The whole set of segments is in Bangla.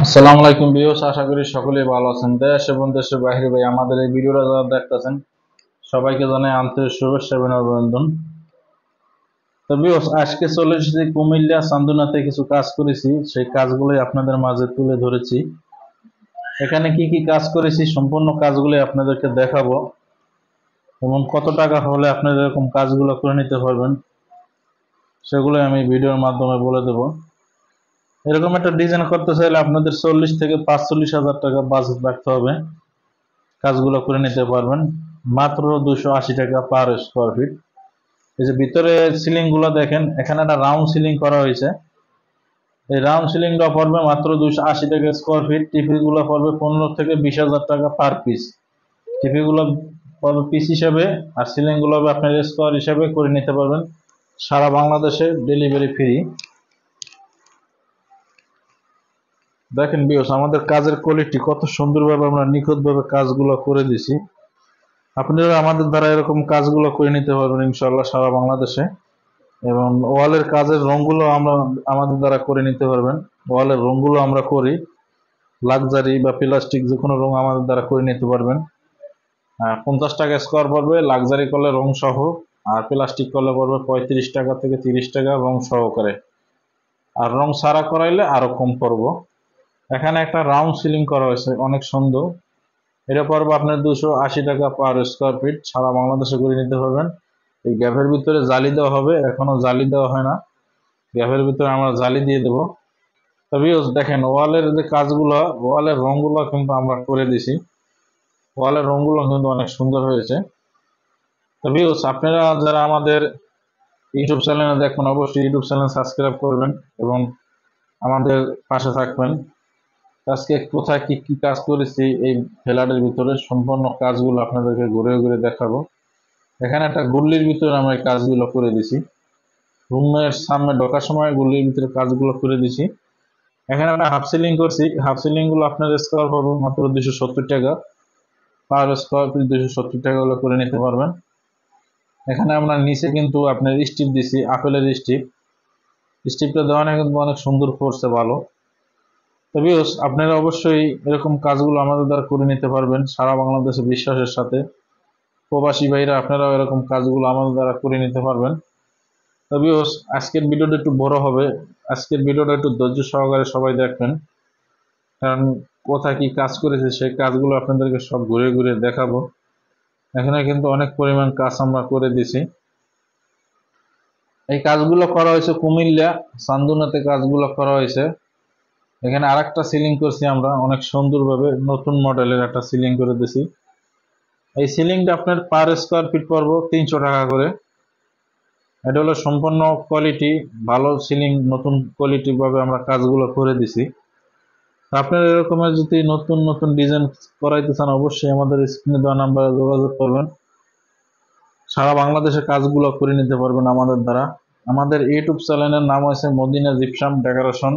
আসসালামু আলাইকুম ভিউয়ার্স, আশা করি সকলেই ভালো আছেন। দেশ এবং দেশের বাইরে ভাই আমাদের এই ভিডিওটা যারা দেখতেছেন সবাইকে জানাই আন্তরিক শুভেচ্ছা এবং অভিনন্দন। তো ভিউয়ার্স, আজকে চলে এসেছি কুমিল্লা চান্দুনাতে কিছু কাজ করেছি, সেই কাজগুলোই আপনাদের মাঝে তুলে ধরেছি। এখানে কি কি কাজ করেছি সম্পূর্ণ কাজগুলোই আপনাদেরকে দেখাবো এবং কত টাকা হলে আপনারা এরকম কাজগুলো করে নিতে পারবেন সেগুলোই আমি ভিডিওর মাধ্যমে বলে দেবো। এরকম একটা ডিজাইন করতে চাইলে আপনাদের 40 থেকে 45 হাজার টাকা বাজেট রাখতে হবে, কাজগুলো করে নিতে পারবেন মাত্র 280 টাকা পার স্কোয়ার ফিট। এই যে ভিতরে সিলিং গুলো দেখেন, এখানে একটা রাউন্ড সিলিং করা হয়েছে। এই রাউন্ড সিলিংটা পড়বে মাত্র 280 টাকা স্কোয়ার ফিট। টিপি গুলো পড়বে 15 থেকে 20 হাজার টাকা পার পিস। টিপি গুলো পড়বে পিস হিসাবে, আর সিলিং গুলো হবে আপনার স্কোয়ার হিসাবে করে নিতে পারবেন। সারা বাংলাদেশে ডেলিভারি ফ্রি। দেখেন ভিউয়ার্স, আমাদের কাজের কোয়ালিটি কত সুন্দরভাবে আমরা নিখুঁতভাবে কাজগুলো করে দিছি। আপনারা আমাদের দ্বারা এরকম কাজগুলো করে নিতে পারবেন ইনশাআল্লাহ সারা বাংলাদেশে। এবং ওয়ালের কাজের রংগুলো আমরা আমাদের দ্বারা করে নিতে পারবেন। ওয়ালের রংগুলো আমরা করি, লাক্সারি বা প্লাস্টিক যে কোনো রং আমাদের দ্বারা করে নিতে পারবেন। 50 টাকা স্কোয়ার পড়বে লাক্সারি করলে রং সহ, আর প্লাস্টিক করলে পড়বে 35 টাকা থেকে 30 টাকা রং সহকারে, আর রং ছাড়া করাইলে আরো কম পড়বো। এখানে একটা রাউন্ড সিলিং করা হয়েছে, অনেক সুন্দর। এটা পড়বে আপনার 280 টাকা পার স্কোয়ার ফিট। সারা বাংলাদেশে করে নিতে পারবেন। এই গ্যাপের ভিতরে জালি দেওয়া হবে, এখনো জালি দেওয়া হয় না, গ্যাপের ভিতরে আমরা জালি দিয়ে দেবো। তবে দেখেন ওয়ালের যে কাজগুলো, ওয়ালের রংগুলো কিন্তু আমরা করে দিছি। ওয়ালের রংগুলো কিন্তু অনেক সুন্দর হয়েছে। তবে আপনারা যারা আমাদের ইউটিউব চ্যানেলে দেখবেন অবশ্যই ইউটিউব চ্যানেল সাবস্ক্রাইব করবেন এবং আমাদের পাশে থাকবেন। আজকে কোথায় কি কি কাজ করেছি এই ফ্ল্যাটের ভিতরে সম্পূর্ণ কাজগুলো আপনাদেরকে ঘুরে ঘুরে দেখাবো। এখানে একটা গুল্লির ভিতরে আমরা এই কাজগুলো করে দিছি। রুমের সামনে ঢোকার সময় গুল্লির ভিতরে কাজগুলো করে দিছি। এখানে আমরা হাফ সিলিং করছি, হাফ সিলিং গুলো আপনার স্কোয়ার পাবো মাত্র 270 টাকা পার স্কোয়ার ফিট। 270 টাকা গুলো করে নিতে পারবেন। এখানে আমরা নিচে কিন্তু আপনার স্টিপ দিছি, আপেলের স্টিপ। স্টিপটা দেওয়ানো কিন্তু অনেক সুন্দর পড়ছে, ভালো। তবে আপনারা অবশ্যই এরকম কাজগুলো আমাদের দ্বারা করে নিতে পারবেন সারা বাংলাদেশে বিশ্বাসের সাথে। প্রবাসী ভাইরা আপনারাও এরকম কাজগুলো আমাদের দ্বারা করে নিতে পারবেন। তবে আজকের ভিডিওটা একটু বড় হবে, আজকের ভিডিওটা একটু ধৈর্য সহকারে সবাই দেখবেন, কারণ কোথায় কি কাজ করেছে সেই কাজগুলো আপনাদেরকে সব ঘুরে ঘুরে দেখাবো। এখানে কিন্তু অনেক পরিমাণ কাজ আমরা করে দিছি। এই কাজগুলো করা হয়েছে কুমিল্লা চান্দুনাতে, কাজগুলো করা হয়েছে। এখানে আরেকটা সিলিং করছি আমরা অনেক সুন্দরভাবে, নতুন মডেলের একটা সিলিং করে দিছি। এই সিলিংটা আপনার পার স্কোয়ার ফিট পড়বো 300 টাকা করে। এটা হলো সম্পূর্ণ কোয়ালিটি ভালো সিলিং, নতুন কোয়ালিটি ভাবে আমরা কাজগুলো করে দিছি। আপনারা এরকমের যদি নতুন নতুন ডিজাইন করাইতে চান অবশ্যই আমাদের স্ক্রিনে দেওয়া নাম্বারে যোগাযোগ করবেন। সারা বাংলাদেশে কাজগুলো করে নিতে পারবেন আমাদের দ্বারা। আমাদের ইউটিউব চ্যানেলের নাম হয়েছে মদিনা জিপসাম ডেকোরেশন।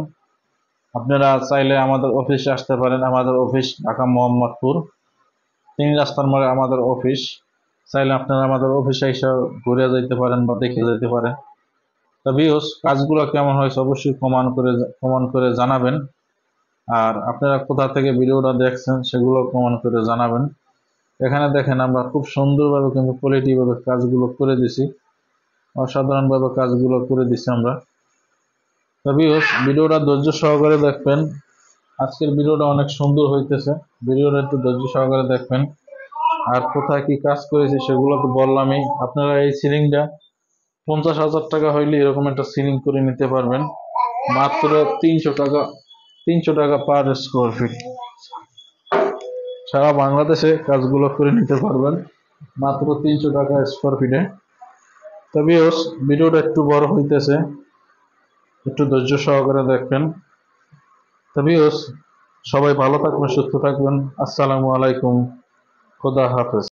আপনারা চাইলে আমাদের অফিসে আসতে পারেন। আমাদের অফিস ঢাকা মোহাম্মদপুর 3 রাস্তার মোড়ে আমাদের অফিস। চাইলে আপনারা আমাদের অফিসে এসে ঘুরে যেতে পারেন বা দেখে যেতে পারেন। তা ভিউয়ার্স, কাজগুলো কেমন হয়েছে অবশ্যই কমেন্ট করে জানাবেন। আর আপনারা কোথা থেকে ভিডিওটা দেখছেন সেগুলো কমেন্ট করে জানাবেন। এখানে দেখেন আমরা খুব সুন্দরভাবে কিন্তু কোয়ালিটি ভাবে কাজগুলো করে দিছি, অসাধারণভাবে কাজগুলো করে দিছি আমরা। তো ভিউয়ার্স, ভিডিওটা ধৈর্য সহকারে দেখবেন। আজকের ভিডিওটা অনেক সুন্দর হইতেছে, ভিডিওটা একটু ধৈর্য সহকারে দেখবেন। আর কোথায় কি কাজ করেছি সেগুলো তো বললামই। আপনারা এই সিলিংটা 50,000 টাকা হইলে এরকম একটা সিলিং করে নিতে পারবেন মাত্র 300 টাকা। 300 টাকা পার স্কোয়ার ফিট। সারা বাংলাদেশে কাজগুলো করে নিতে পারবেন মাত্র 300 টাকা স্কোয়ার ফিটে। তবে ভিডিওটা একটু বড় হইতেছে, একটু ধৈর্য সহকারে দেখবেন। তবে সবাই ভালো থাকবেন, সুস্থ থাকবেন। আসসালামু আলাইকুম, খোদা হাফেজ।